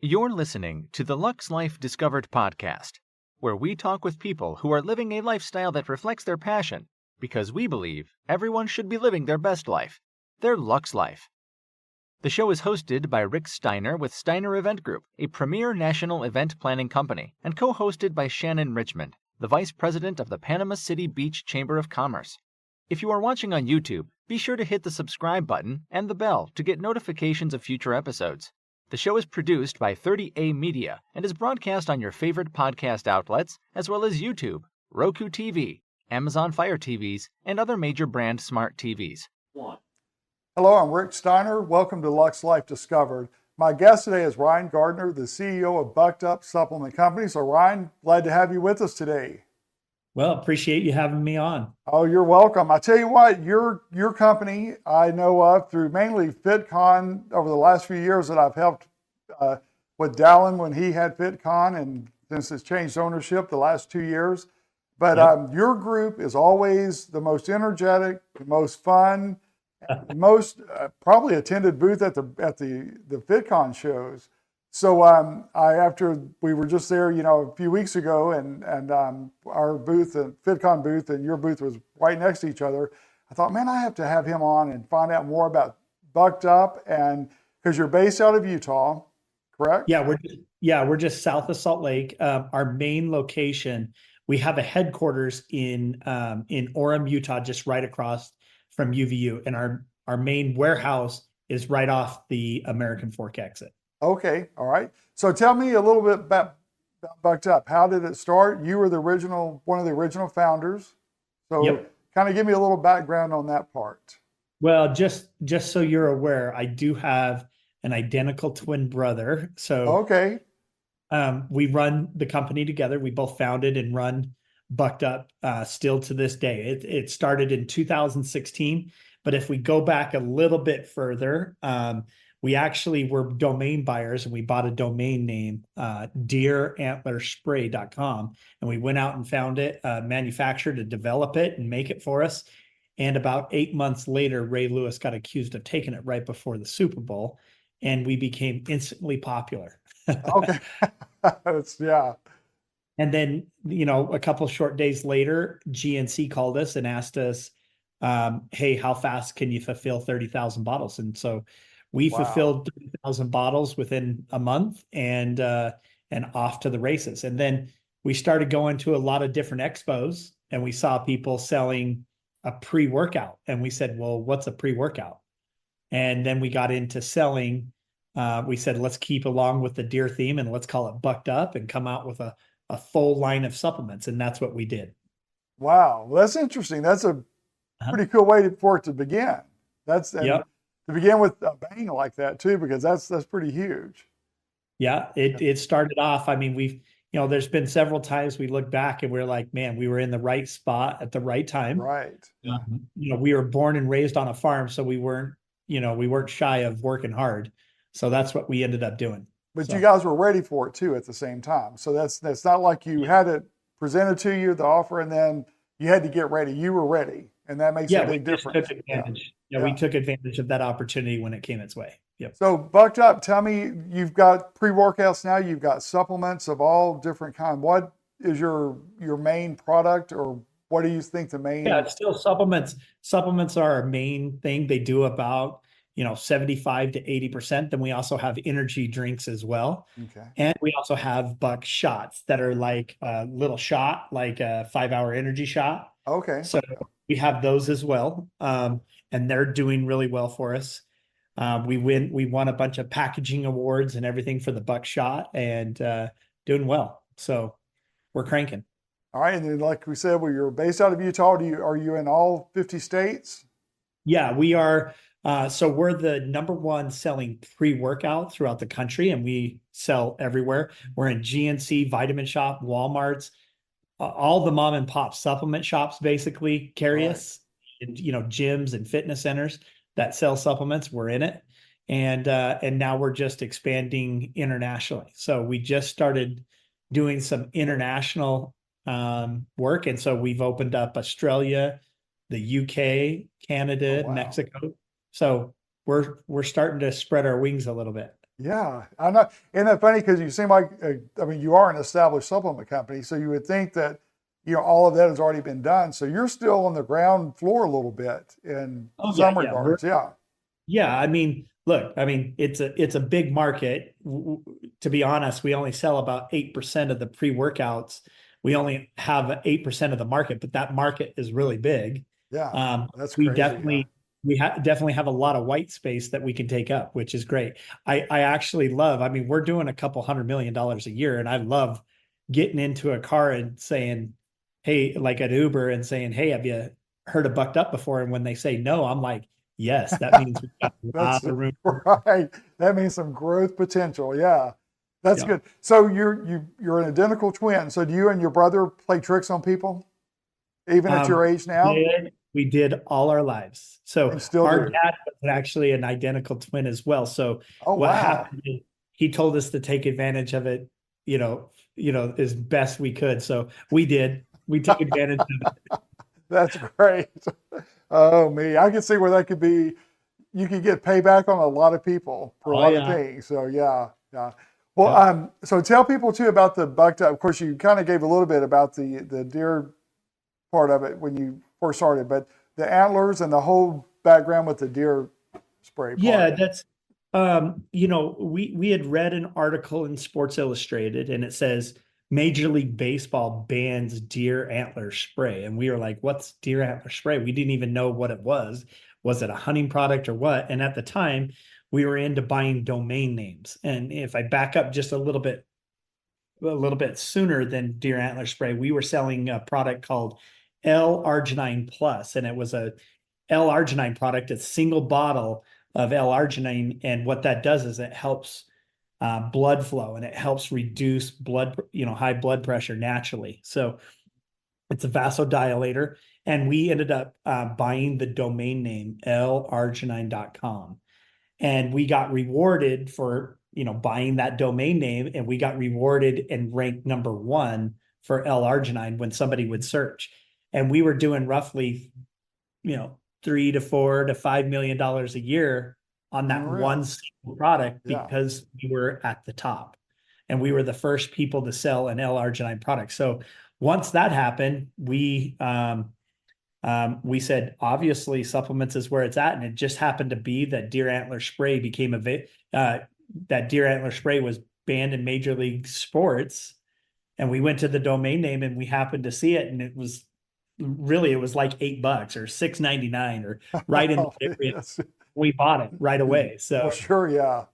You're listening to the Lux Life Discovered podcast, where we talk with people who are living a lifestyle that reflects their passion, because we believe everyone should be living their best life, their Lux Life. The show is hosted by Rick Steiner with Steiner Event Group, a premier national event planning company, and co-hosted by Shannon Richmond, the Vice President of the Panama City Beach Chamber of Commerce. If you are watching on YouTube, be sure to hit the subscribe button and the bell to get notifications of future episodes. The show is produced by 30A Media and is broadcast on your favorite podcast outlets, as well as YouTube, Roku TV, Amazon Fire TVs, and other major brand smart TVs. Hello, I'm Rick Steiner. Welcome to Lux Life Discovered. My guest today is Ryan Gardner, the CEO of Bucked Up Supplement Company. So Ryan, glad to have you with us today. Well, appreciate you having me on. Oh, you're welcome. I tell you what, your company I know of through mainly FitCon over the last few years that I've helped with Dallin when he had FitCon, and since it's changed ownership the last 2 years. But your group is always the most energetic, the most fun, most probably attended booth at the FitCon shows. So after we were just there, a few weeks ago, and our booth, the FitCon booth, and your booth was right next to each other. I thought, man, I have to have him on and find out more about Bucked Up, and because you're based out of Utah, correct? Yeah, we're just south of Salt Lake. Our main location, we have a headquarters in Orem, Utah, just right across from UVU, and our main warehouse is right off the American Fork exit. Okay, all right. So tell me a little bit about Bucked Up. How did it start? You were one of the original founders. So kind of give me a little background on that part. Well, just so you're aware, I do have an identical twin brother. So okay, we run the company together. We both founded and run Bucked Up still to this day. It started in 2016, but if we go back a little bit further, we actually were domain buyers, and we bought a domain name, deerantlerspray.com, and we went out and found it, manufactured to develop it and make it for us. And about 8 months later, Ray Lewis got accused of taking it right before the Super Bowl, and we became instantly popular. Okay. Yeah. And then, a couple short days later, GNC called us and asked us, hey, how fast can you fulfill 30,000 bottles? And so we fulfilled 30,000 bottles within a month, and off to the races. And then we started going to a lot of different expos, and we saw people selling a pre-workout. And we said, well, what's a pre-workout? And then we got into selling. We said, let's keep along with the deer theme, and let's call it Bucked Up, and come out with a full line of supplements. And that's what we did. Wow. Well, that's interesting. That's a pretty cool way for it to begin. To begin with a bang like that too, because that's pretty huge. Yeah, it started off. I mean, we've, there's been several times we look back and we're like, man, we were in the right spot at the right time. Right. We were born and raised on a farm, so we weren't shy of working hard. So that's what we ended up doing. But you guys were ready for it too at the same time. So that's not like you had it presented to you, the offer, and then you had to get ready. You were ready, and that makes a big difference. Took advantage. We took advantage of that opportunity when it came its way. Yep. So Bucked Up, tell me, you've got pre-workouts now, you've got supplements of all different kinds. What is your main product, or what do you think the main? Yeah, it's still supplements. Supplements are our main thing. They do about 75 to 80%. Then we also have energy drinks as well. Okay. And we also have Buck shots that are like a little shot, like a 5-hour energy shot. Okay. So we have those as well. And they're doing really well for us. We won a bunch of packaging awards and everything for the Buck shot, and doing well. So we're cranking. All right. And then, like we said, you're based out of Utah. Are you in all 50 states? Yeah, we are. So we're the number one selling pre-workout throughout the country, and we sell everywhere. We're in GNC, Vitamin Shop, Walmart's, all the mom and pop supplement shops basically carry us, and, gyms and fitness centers that sell supplements. We're in it. And now we're just expanding internationally. So we just started doing some international work. And so we've opened up Australia, the UK, Canada, Mexico. So we're starting to spread our wings a little bit. Yeah, I'm not. Isn't that funny? Because you seem like, I mean, you are an established supplement company, so you would think that, all of that has already been done. So you're still on the ground floor a little bit in Oh yeah, some yeah. regards. Yeah, Yeah, I mean, look, I mean, it's a big market. To be honest, we only sell about 8% of the pre-workouts. We only have 8% of the market, but that market is really big. yeah, Um, that's we crazy. Yeah, definitely definitely have a lot of white space that we can take up, which is great. I actually love, I mean, we're doing a couple $100 million a year, and I love getting into a car and saying, hey, like at Uber and saying, hey, have you heard of Bucked Up before? And when they say no, I'm like, yes, that means we've got a that's lot of room. right. That means some growth potential. Yeah, that's Yeah. good. So you're an identical twin. So do you and your brother play tricks on people, even at your age now, We did all our lives. So and still our do? dad was actually an identical twin as well. So Oh what wow. happened is he told us to take advantage of it, as best we could. So we did. We took advantage of it. That's great. Oh me, I can see where that could be. You could get payback on a lot of people for a Oh lot of yeah. things. So yeah, yeah. Well, Yep. so tell people too about the bucked up. Of course, you kind of gave a little bit about the deer part of it when you first started, but the antlers and the whole background with the deer spray Yeah, part. that's we had read an article in Sports Illustrated and it says Major League Baseball bans deer antler spray. And we were like, what's deer antler spray? We didn't even know what it was. Was it a hunting product or what? And at the time, we were into buying domain names. And if I back up just a little bit sooner than deer antler spray, we were selling a product called L-arginine plus, and it was a L-arginine product, a single bottle of L-arginine, and what that does is it helps blood flow and it helps reduce high blood pressure naturally. So it's a vasodilator, and we ended up buying the domain name larginine.com, and we got rewarded for buying that domain name, and we got rewarded and ranked number one for L-arginine when somebody would search, and we were doing roughly 3 to 4 to $5 million a year on that one Unreal. single product Yeah. because we were at the top and we were the first people to sell an L-arginine product. So once that happened, we said obviously supplements is where it's at, and it just happened to be that Deer Antler Spray that Deer Antler Spray was banned in Major League Sports, and we went to the domain name and we happened to see it, and it was like $8 or $6.99 or right in the area. Yes. We bought it right away. For So sure. Yeah.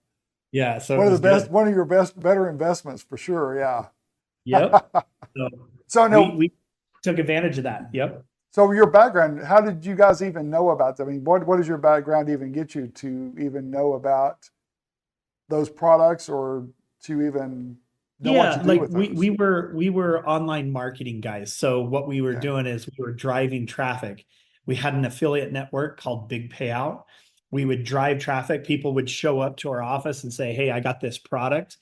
yeah, so it was good. One of your better investments for sure. Yeah. Yep. So So no, we took advantage of that. Yep. so your background, how did you guys even know about that? I mean, what does your background even get you to even know about those products or to even know what Yeah, to do like with those? we were online marketing guys. So what we were Okay. doing is we were driving traffic. We had an affiliate network called Big Payout. We would drive traffic. People would show up to our office and say, "Hey, I got this product.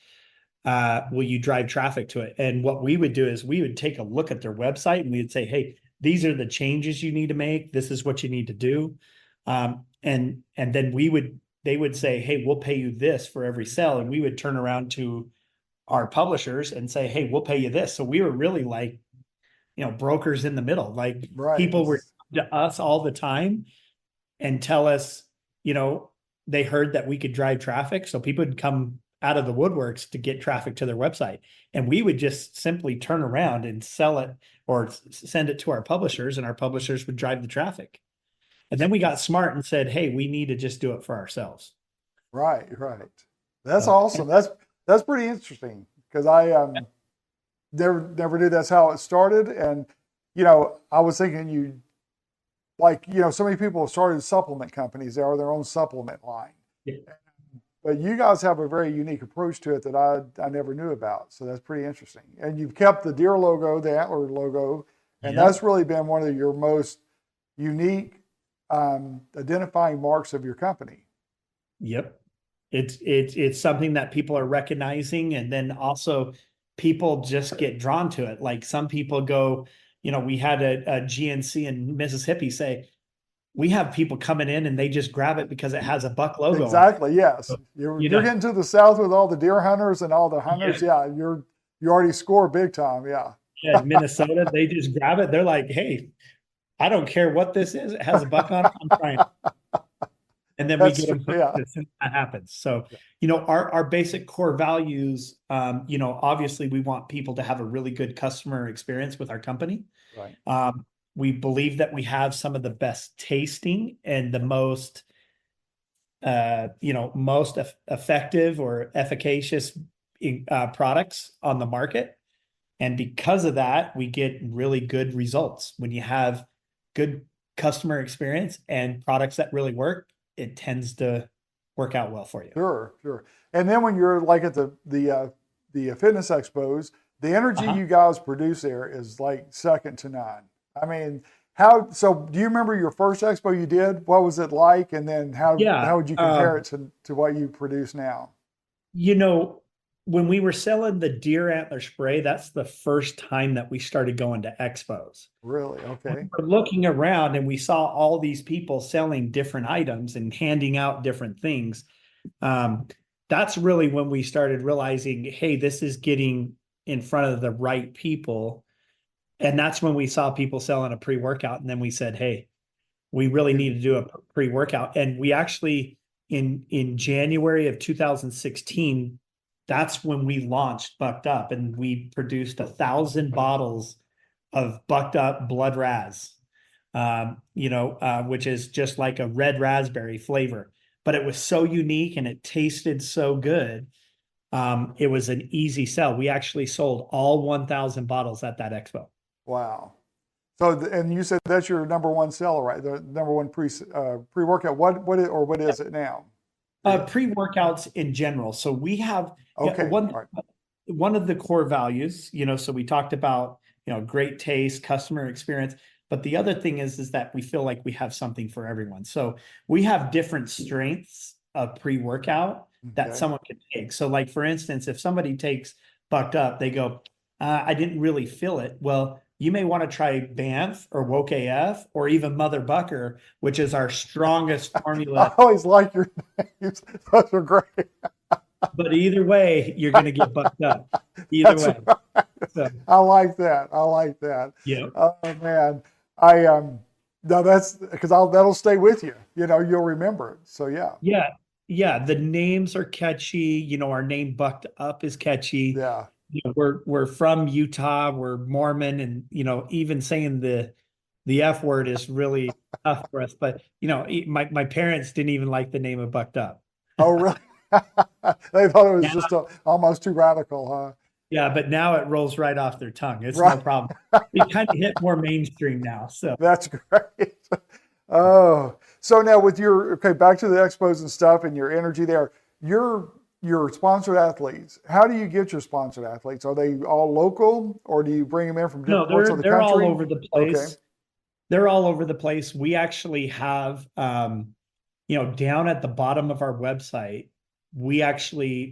Will you drive traffic to it?" And what we would do is we would take a look at their website and we'd say, "Hey, these are the changes you need to make. This is what you need to do." And then they would say, "Hey, we'll pay you this for every sale," and we would turn around to our publishers and say, "Hey, we'll pay you this." So we were really like, brokers in the middle. Like Right. people were to us all the time and tell us, you know, they heard that we could drive traffic. So people would come out of the woodworks to get traffic to their website. And we would just simply turn around and sell it or send it to our publishers, and our publishers would drive the traffic. And then we got smart and said, "Hey, we need to just do it for ourselves." Right. Right. That's So, awesome. That's pretty interesting because I never knew that's how it started. And I was thinking so many people have started supplement companies. They are their own supplement line. yeah. But you guys have a very unique approach to it that I never knew about. So that's pretty interesting. And you've kept the deer logo, the antler logo, and Yep. that's really been one of your most unique identifying marks of your company. Yep. It's something that people are recognizing, and then also people just get drawn to it. Like some people go, we had a GNC in Mississippi say, we have people coming in and they just grab it because it has a buck logo on it. Exactly. Yes. You're getting to the South with all the deer hunters and all the hunters. Yeah. You already score big time. Yeah. Yeah, in Minnesota, they just grab it. They're like, hey, I don't care what this is. It has a buck on it. I'm trying it. And then we get them yeah. as soon as that happens. So, you know, our basic core values, you know, obviously we want people to have a really good customer experience with our company. Right. We believe that we have some of the best tasting and the most, you know, most effective or efficacious products on the market. And because of that, we get really good results. When you have good customer experience and products that really work, it tends to work out well for you. Sure, sure. And then when you're like at the fitness expos, the energy you guys produce there is like second to none. I mean, so do you remember your first expo you did? What was it like? And then how would you compare it to what you produce now? You know, when we were selling the Deer Antler Spray, that's the first time that we started going to expos. Really? Okay. We were looking around and we saw all these people selling different items and handing out different things. That's really when we started realizing, hey, this is getting in front of the right people. And that's when we saw people selling a pre-workout. And then we said, hey, we really need to do a pre-workout. And we actually, in January of 2016, that's when we launched Bucked Up, and we produced 1,000 bottles of Bucked Up Blood Raz, you know, which is just like a red raspberry flavor. But it was so unique and it tasted so good. It was an easy sell. We actually sold all 1,000 bottles at that expo. Wow. So, and you said that's your number one seller, right? The number one pre-workout. What is it now? Pre-workouts in general. So we have one of the core values, you know, so we talked about, you know, great taste, customer experience. But the other thing is that we feel like we have something for everyone. So we have different strengths of pre-workout that someone can take. So like, for instance, if somebody takes Bucked Up, they go, I didn't really feel it. Well, you may want to try Banff or Woke AF or even Mother Bucker, which is our strongest formula. I always like your names. Those are great. But either way, you're going to get bucked up. Either way. Right. So, I like that. I like that. Yeah. Oh man. No, that's because that'll stay with you. You know, you'll remember it. So yeah. Yeah. Yeah. The names are catchy. You know, our name Bucked Up is catchy. Yeah. You know, we're from Utah, we're Mormon, and you know, even saying the F word is really tough for us. But you know, my parents didn't even like the name of Bucked Up. Oh, really? They thought it was just almost too radical, huh? Yeah, but now it rolls right off their tongue. It's right. No problem. We kind of hit more mainstream now. So that's great. Oh, so now with back to the expos and stuff and your energy there, your sponsored athletes, how do you get your sponsored athletes? Are they all local or do you bring them in from different parts of the country? They're all over the place. Okay. They're all over the place. We actually have, you know, down at the bottom of our website,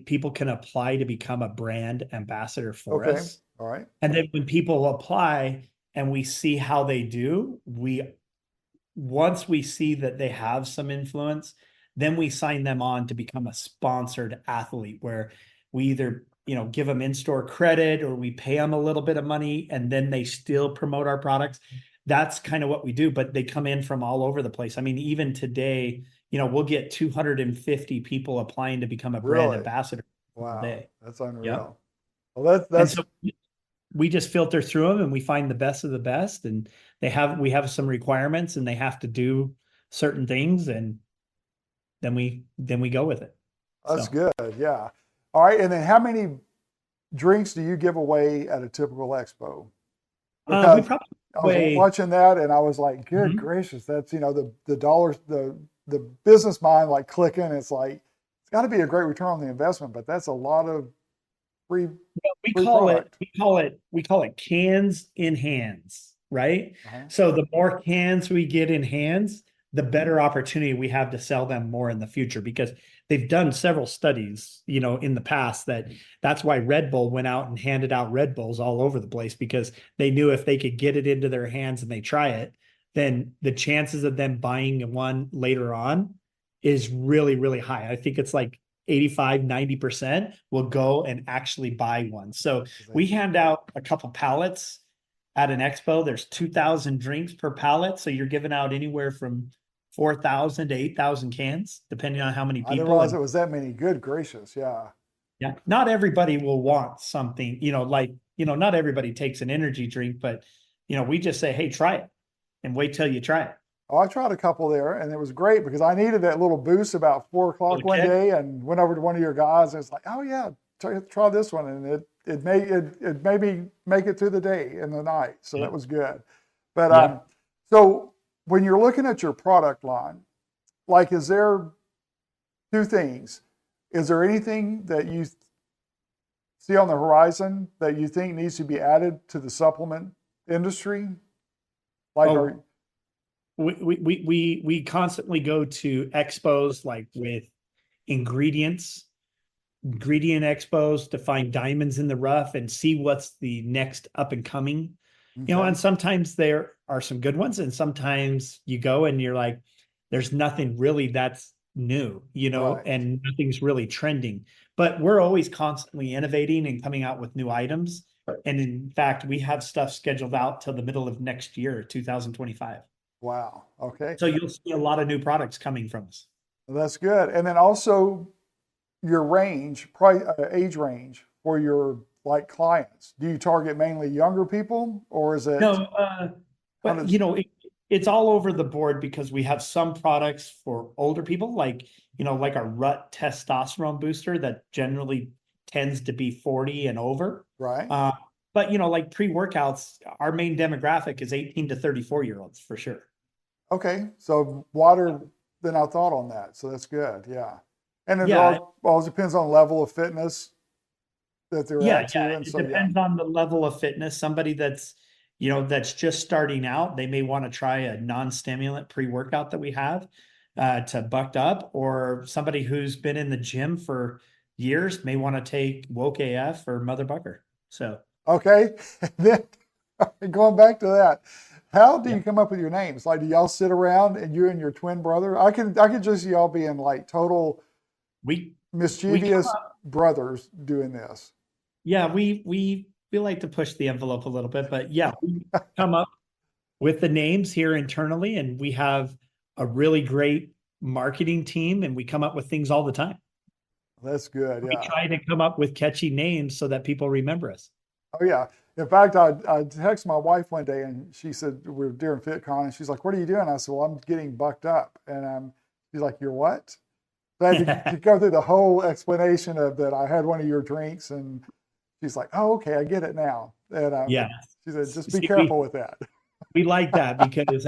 people can apply to become a brand ambassador for us. All right. And then when people apply and we see how they do, once we see that they have some influence, then we sign them on to become a sponsored athlete where we either, you know, give them in-store credit or we pay them a little bit of money and then they still promote our products. That's kind of what we do, but they come in from all over the place. I mean, even today, you know, we'll get 250 people applying to become a brand ambassador. Wow. Today. That's unreal. Yep. Well, that's so we just filter through them and we find the best of the best, and we have some requirements and they have to do certain things, and then we go with it. That's good. Yeah. All right. And then how many drinks do you give away at a typical expo? Because I was watching that and I was like, good gracious, that's, you know, the dollars, the business mind like clicking. It's like, it's got to be a great return on the investment, but that's a lot of free. We call it cans in hands, right? So the more cans we get in hands, the better opportunity we have to sell them more in the future, because they've done several studies, you know, in the past that's why Red Bull went out and handed out Red Bulls all over the place, because they knew if they could get it into their hands and they try it, then the chances of them buying one later on is really, really high. I think it's like 85, 90% will go and actually buy one. So we hand out a couple pallets at an expo. There's 2,000 drinks per pallet. So you're giving out anywhere from 4,000 to 8,000 cans, depending on how many people. I didn't realize it was that many. Good gracious. Yeah. Yeah. Not everybody will want something, like, not everybody takes an energy drink, but, we just say, hey, try it and wait till you try it. Oh, I tried a couple there, and it was great because I needed that little boost about 4 o'clock one day, and went over to one of your guys, and it's like, oh yeah, try this one, and it made me make it through the day and the night, so that was good. But so when you're looking at your product line, like, is there two things? Is there anything that you see on the horizon that you think needs to be added to the supplement industry? Like, we constantly go to expos, like with ingredient expos, to find diamonds in the rough and see what's the next up and coming. okay. And sometimes there are some good ones, and sometimes you go and you're like, there's nothing really that's new, Right. and nothing's really trending. But we're always constantly innovating and coming out with new items. And in fact, we have stuff scheduled out till the middle of next year, 2025. Wow. Okay. So you'll see a lot of new products coming from us. Well, that's good. And then also your range, age range for your clients. Do you target mainly younger people, or is it? No, but it's all over the board, because we have some products for older people, like our Rut testosterone booster that generally tends to be 40 and over. Right. But like pre-workouts, our main demographic is 18 to 34-year-olds for sure. Okay. So wider than I thought on that. So that's good. Yeah. And it all depends on level of fitness that they're at too. And It depends on the level of fitness. Somebody that's just starting out, they may want to try a non-stimulant pre-workout that we have to bucked up, or somebody who's been in the gym for years may want to take Woke AF or Mother Bucker. So okay. Then going back to that, how do you come up with your names? Like, do y'all sit around and you and your twin brother? I can just see y'all being like total mischievous brothers doing this. Yeah, we like to push the envelope a little bit, but yeah, we come up with the names here internally, and we have a really great marketing team, and we come up with things all the time. That's good. We try to come up with catchy names so that people remember us. Oh yeah. In fact, I texted my wife one day, and she said, we're during FitCon, and she's like, what are you doing? I said, well, I'm getting bucked up. And she's like, you're what? So I had to go through the whole explanation of that. I had one of your drinks, and she's like, oh, okay, I get it now. And she said, just be careful with that. We like that because,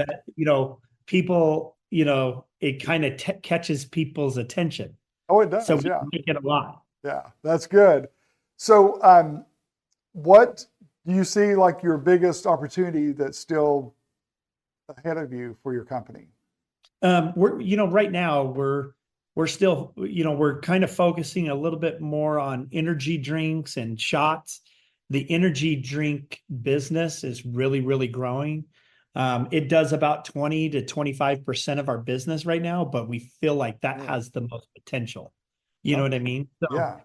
people, it kind of catches people's attention. Oh, it does. So we make it a lot. Yeah, that's good. So what do you see like your biggest opportunity that's still ahead of you for your company? Right now we're still, we're kind of focusing a little bit more on energy drinks and shots. The energy drink business is really, really growing. It does about 20 to 25% of our business right now, but we feel like that has the most potential. You know what I mean? So, yeah.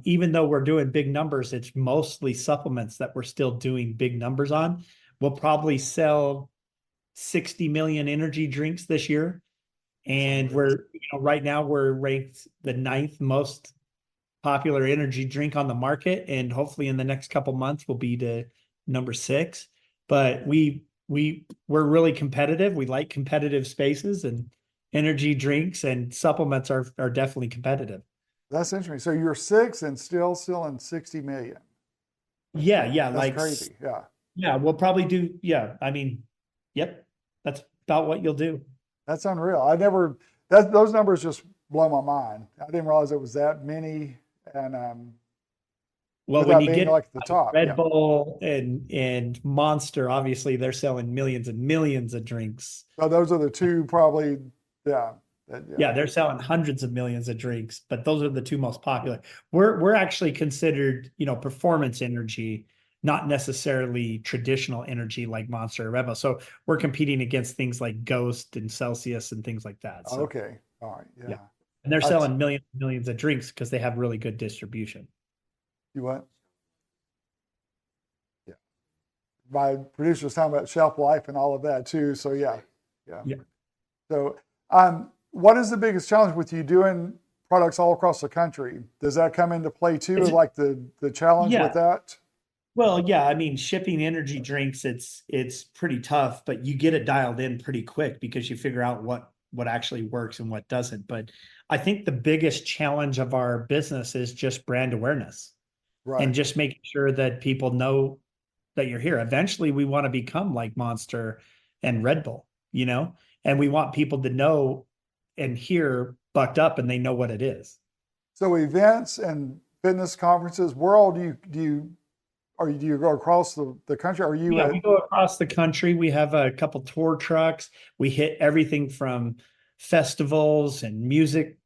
Even though we're doing big numbers, it's mostly supplements that we're still doing big numbers on. We'll probably sell 60 million energy drinks this year. And we're, right now we're ranked the 9th most popular energy drink on the market. And hopefully in the next couple months we'll be to number 6. But we're really competitive. We like competitive spaces, and energy drinks and supplements are definitely competitive. That's interesting. So you're 6 and still selling 60 million. Yeah. That's like crazy. Yeah. Yeah. We'll probably do. Yeah. I mean, yep. That's about what you'll do. That's unreal. Those numbers just blow my mind. I didn't realize it was that many. And, well, when you get like the top, Red Bull and Monster, obviously they're selling millions and millions of drinks. So those are the two probably. Yeah. Yeah, they're selling hundreds of millions of drinks, but those are the two most popular. We're actually considered, performance energy, not necessarily traditional energy like Monster or Red Bull. So we're competing against things like Ghost and Celsius and things like that. So Okay. All right. Yeah. and they're I t- selling millions of drinks because they have really good distribution. You what? Yeah. My producer's talking about shelf life and all of that too. So yeah. Yeah. So, what is the biggest challenge with you doing products all across the country? Does that come into play too? Like the challenge with that? Well, yeah, I mean, shipping energy drinks, it's pretty tough, but you get it dialed in pretty quick because you figure out what actually works and what doesn't. But I think the biggest challenge of our business is just brand awareness and Right. just making sure that people know that you're here. Eventually, we want to become like Monster and Red Bull, and we want people to know and hear Bucked Up and they know what it is. So events and fitness conferences, where all do you go across the country? Are you we go across the country. We have a couple tour trucks. We hit everything from festivals and music,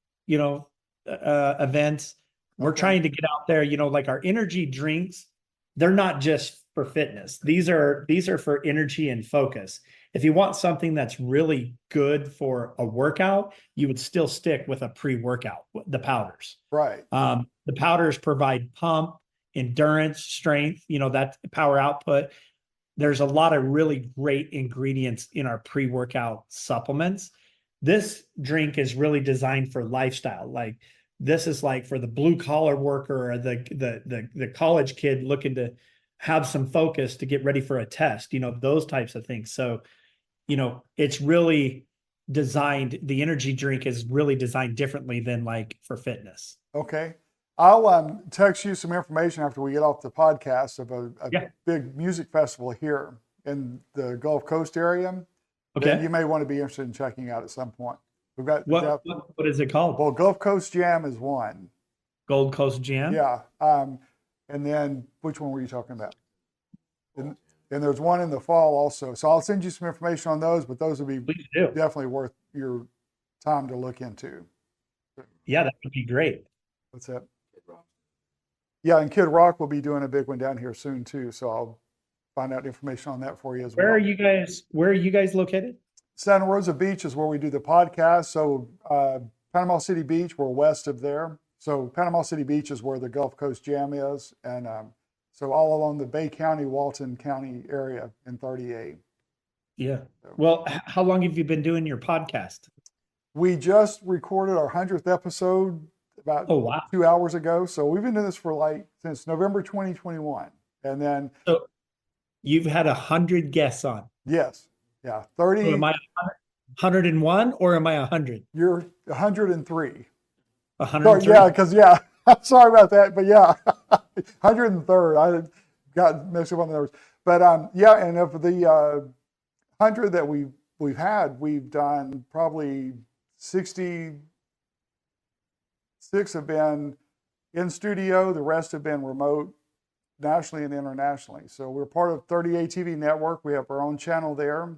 events. We're Okay. trying to get out there, like our energy drinks, they're not just for fitness. These are for energy and focus. If you want something that's really good for a workout, you would still stick with a pre-workout, the powders. Right. The powders provide pump, endurance, strength, that power output. There's a lot of really great ingredients in our pre-workout supplements. This drink is really designed for lifestyle. Like this is like for the blue collar worker or the college kid looking to have some focus to get ready for a test, those types of things. So, it's really designed, the energy drink is really designed differently than like for fitness. Okay. I'll text you some information after we get off the podcast of a big music festival here in the Gulf Coast area. Okay. That you may want to be interested in checking out at some point. We've got what is it called? Well, Gulf Coast Jam is one. Gold Coast Jam? Yeah. And then which one were you talking about? And there's one in the fall also. So I'll send you some information on those, but those would be definitely worth your time to look into. Yeah, that would be great. What's that? Yeah, and Kid Rock will be doing a big one down here soon too. So I'll find out information on that for you as well. Where are you guys located? Santa Rosa Beach is where we do the podcast. So Panama City Beach, we're west of there. So Panama City Beach is where the Gulf Coast Jam is. And so all along the Bay County, Walton County area in 38. Yeah. Well, how long have you been doing your podcast? We just recorded our 100th episode about 2 hours ago. So we've been doing this for since November 2021. And then. So you've had 100 guests on. Yes. Yeah. 30. So am I 101 or am I 100? You're 103. 103? Yeah, because I'm sorry about that, but yeah, 103rd. I got mixed up on the numbers, but and of the 100 that we've had, we've done probably 66 have been in studio. The rest have been remote, nationally and internationally. So we're part of 38 TV network. We have our own channel there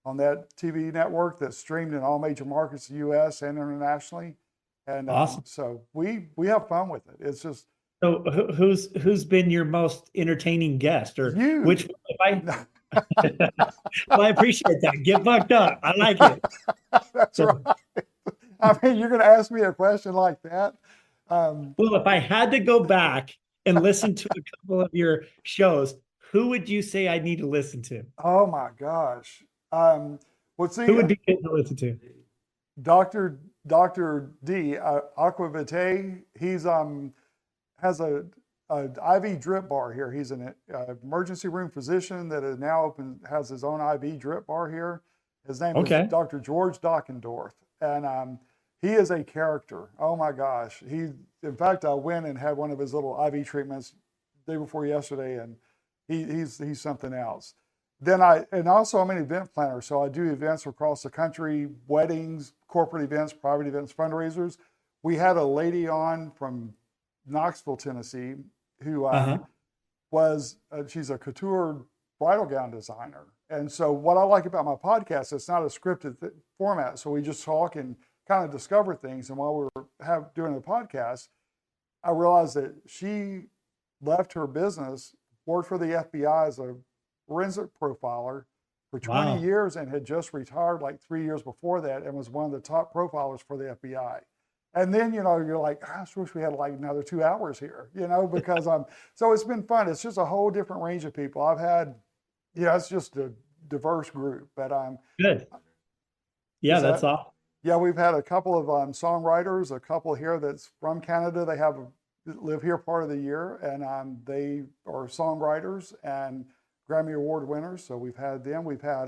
on that TV network that's streamed in all major markets, U.S. and internationally. And awesome. So we have fun with it. It's just. So who's been your most entertaining guest, or you. Which one? Well, I appreciate that. Get bucked up. I like it. That's right. I mean, you're going to ask me a question like that. Well, if I had to go back and listen to a couple of your shows, who would you say I need to listen to? Oh my gosh. Who would be good to listen to? Dr. D, Aquavitae, he's has a IV drip bar here. He's an emergency room physician that is now has his own IV drip bar here. His name is Dr. George Dockendorf, and he is a character. Oh my gosh. In fact, I went and had one of his little IV treatments the day before yesterday, and he's something else. Then also I'm an event planner, so I do events across the country, weddings, corporate events, private events, fundraisers. We had a lady on from Knoxville, Tennessee, who she's a couture bridal gown designer. And so what I like about my podcast, it's not a scripted format. So we just talk and kind of discover things. And while we were doing the podcast, I realized that she left her business worked for the FBI as a forensic profiler for 20 Wow. years and had just retired like 3 years before that and was one of the top profilers for the FBI. And then, you're like, I just wish we had like another 2 hours here, because so it's been fun. It's just a whole different range of people. I've had, it's just a diverse group, but Good. Yeah, that's awesome. yeah, we've had a couple of songwriters, a couple here that's from Canada. They live here part of the year, and they are songwriters and Grammy Award winners. So we've had them. We've had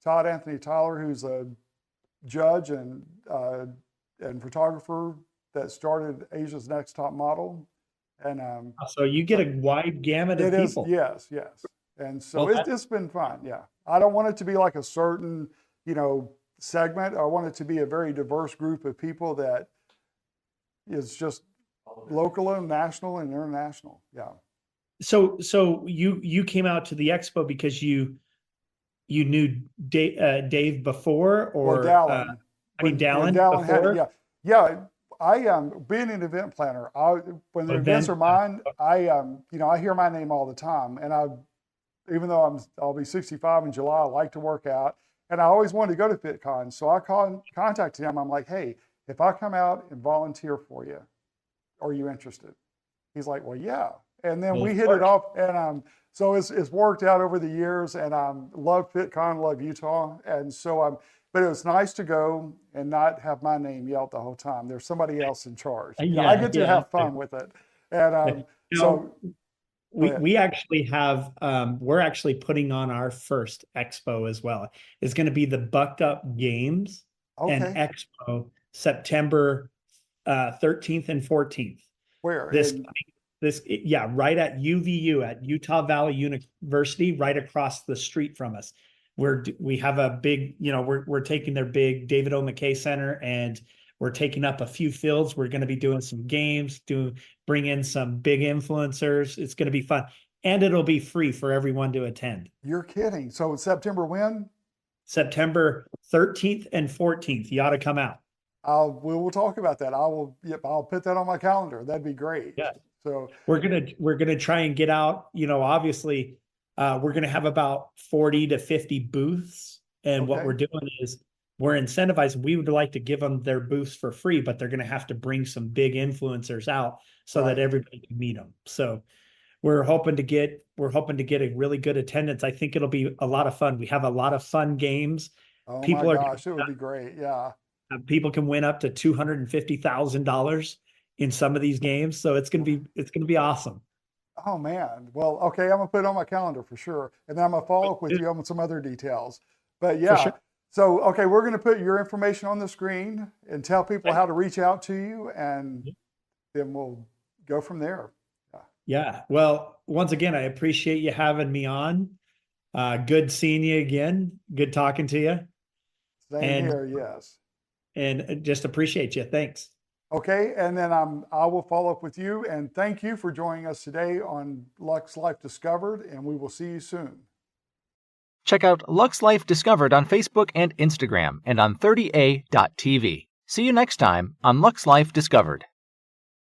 Todd Anthony Tyler, who's a judge and photographer that started Asia's Next Top Model. And So you get a wide gamut of people. Yes. And so it's been fun. Yeah, I don't want it to be like a certain segment. I want it to be a very diverse group of people that is just local and national and international. Yeah. So you came out to the expo because you knew Dave before, or Dallin. Dallin before? Yeah. I being an event planner, when the events are mine, I hear my name all the time, and even though I'll be 65 in July, I like to work out, and I always wanted to go to FitCon. So I contacted him. I'm like, hey, if I come out and volunteer for you, are you interested? He's like, well, yeah. And then we hit it off, and so it's worked out over the years, and love FitCon, love Utah, and so but it was nice to go and not have my name yelled the whole time. There's somebody else in charge. I get to have fun with it, and so. We actually have, we're actually putting on our first expo as well. It's going to be the Bucked Up Games and Expo, September 13th and 14th. Where? Right at UVU, at Utah Valley University, right across the street from us. We have a big, we're taking their big David O. McKay Center, and we're taking up a few fields. We're going to be doing some games, bring in some big influencers. It's going to be fun. And it'll be free for everyone to attend. You're kidding. So September when? September 13th and 14th. You ought to come out. We will talk about that. I'll put that on my calendar. That'd be great. Yeah. So we're gonna try and get out, obviously we're gonna have about 40 to 50 booths. And what we're doing is we're incentivized. We would like to give them their booths for free, but they're going to have to bring some big influencers out so that everybody can meet them. So we're hoping to get a really good attendance. I think it'll be a lot of fun. We have a lot of fun games. Oh my gosh, it would be great. Yeah. People can win up to $250,000 in some of these games. So it's going to be awesome. Oh man. Well, okay. I'm going to put it on my calendar for sure. And then I'm going to follow up with you on some other details, but yeah. For sure. So, okay, we're going to put your information on the screen and tell people how to reach out to you, and then we'll go from there. Yeah. Well, once again, I appreciate you having me on. Good seeing you again. Good talking to you. Same here, yes. And just appreciate you. Thanks. Okay, and then I will follow up with you, and thank you for joining us today on Lux Life Discovered, and we will see you soon. Check out Lux Life Discovered on Facebook and Instagram and on 30a.tv. See you next time on Lux Life Discovered.